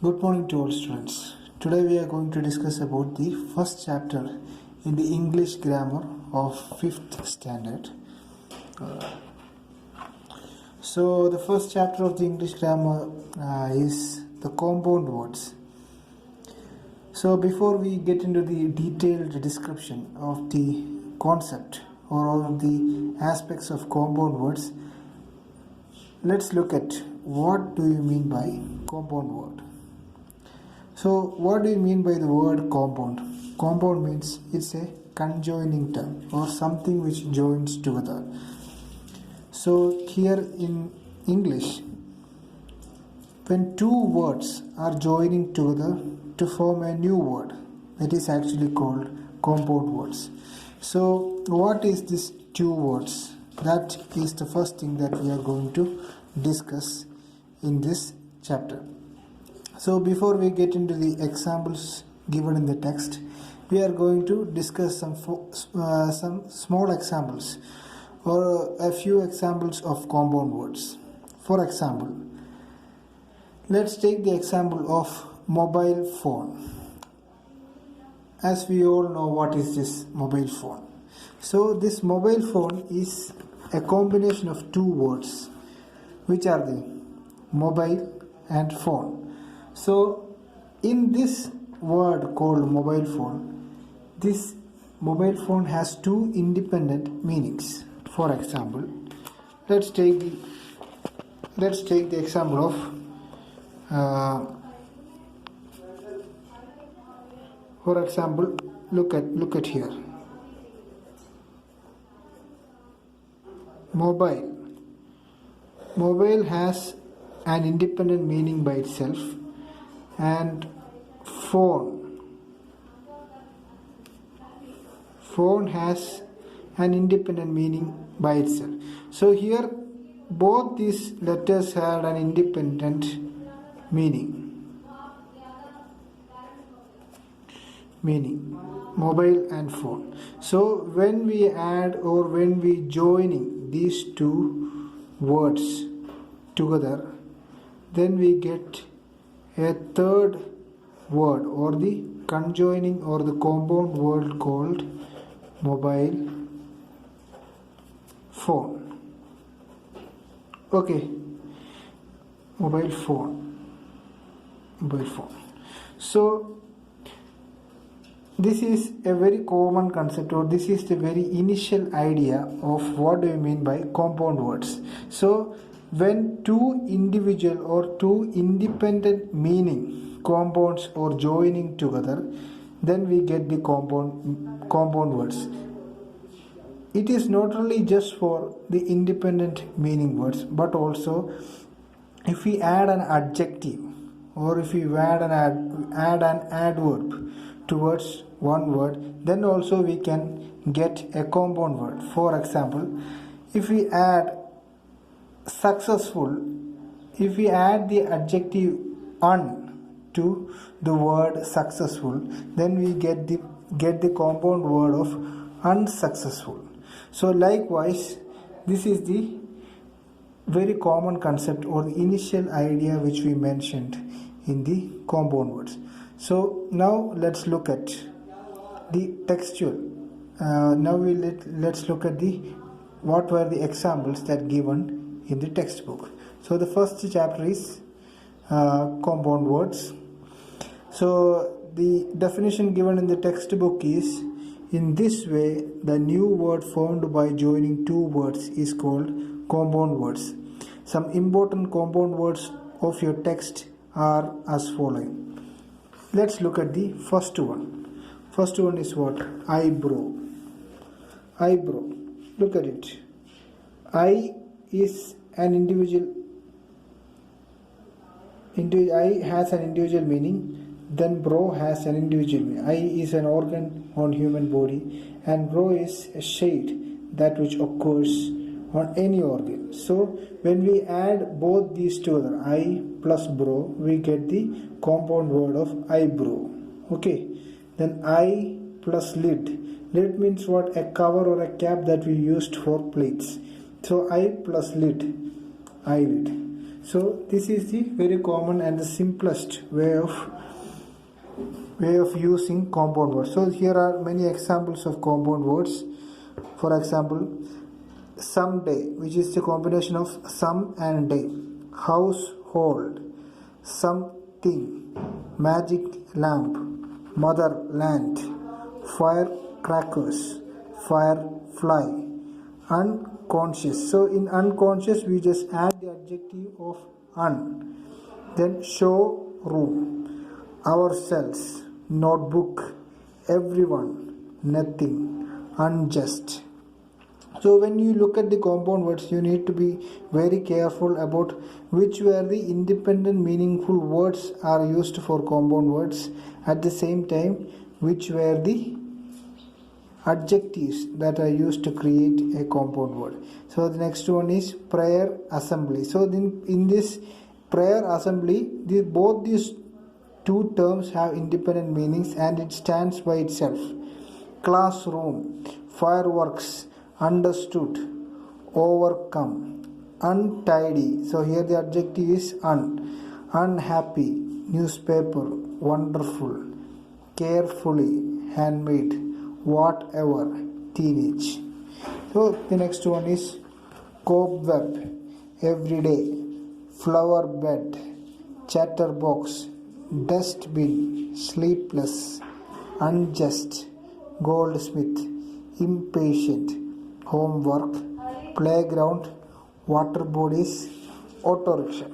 Good morning to all students. Today we are going to discuss about the first chapter in the English grammar of 5th standard. So the first chapter of the English grammar is the compound words. So before we get into the detailed description of the concept or all of the aspects of compound words, let's look at what do you mean by compound word. So what do you mean by the word compound? Compound means it's a conjoining term or something which joins together. So here in English, when two words are joining together to form a new word, that is actually called compound words. So what is this two words? That is the first thing that we are going to discuss in this chapter. So before we get into the examples given in the text, we are going to discuss some small examples or a few examples of compound words. For example, let's take the example of mobile phone. As we all know, what is this mobile phone? So this mobile phone is a combination of two words. Which are they? Mobile and phone. So in this word called mobile phone, this mobile phone has two independent meanings. For example, let's take the example of for example, look at here. Mobile has an independent meaning by itself, and phone has an independent meaning by itself. So here both these letters had an independent meaning, mobile and phone. So when we add or when we joining these two words together, then we get a third word or the conjoining or the compound word called mobile phone. Okay, mobile phone. So this is a very common concept, or this is the very initial idea of what do you mean by compound words. So when two individual or two independent meaning compounds or joining together, then we get the compound words. It is not only just for the independent meaning words, but also if we add an adjective or if we add an adverb towards one word, then also we can get a compound word. For example, if we add successful, if we add the adjective un to the word successful, then we get the compound word of unsuccessful. So likewise, this is the very common concept or the initial idea which we mentioned in the compound words. So now let's look at the textual. Let's look at what were the examples that given in the textbook. So the first chapter is compound words. So the definition given in the textbook is, in this way the new word formed by joining two words is called compound words. Some important compound words of your text are as following. Let's look at the first one. First one is what? Eyebrow. Look at it. Eye is an individual. Eye has an individual meaning. Then brow has an individual meaning. Eye is an organ on human body, and brow is a shade that which occurs on any organ. So when we add both these together, eye plus brow, we get the compound word of eyebrow. Okay. Then eye plus lid. Lid means what? A cover or a cap that we used for plates. So eye plus lid, eyelid. So this is the very common and the simplest way of using compound words. So here are many examples of compound words. For example, someday, which is the combination of some and day. Household, something, magic lamp, motherland, firecrackers, firefly, unconscious. So in unconscious we just add the adjective of un. Then showroom, ourselves, notebook, everyone, nothing, unjust. So when you look at the compound words, you need to be very careful about which were the independent meaningful words are used for compound words. At the same time, which were the adjectives that are used to create a compound word. So the next one is prayer assembly. So in this prayer assembly, both these two terms have independent meanings and it stands by itself. Classroom, fireworks, understood, overcome, untidy. So here the adjective is unhappy, newspaper, wonderful, carefully, handmade, whatever, teenage. So the next one is cobweb, everyday, flower bed, chatterbox, dustbin, sleepless, unjust, goldsmith, impatient, homework, playground, water bodies, auto rickshaw.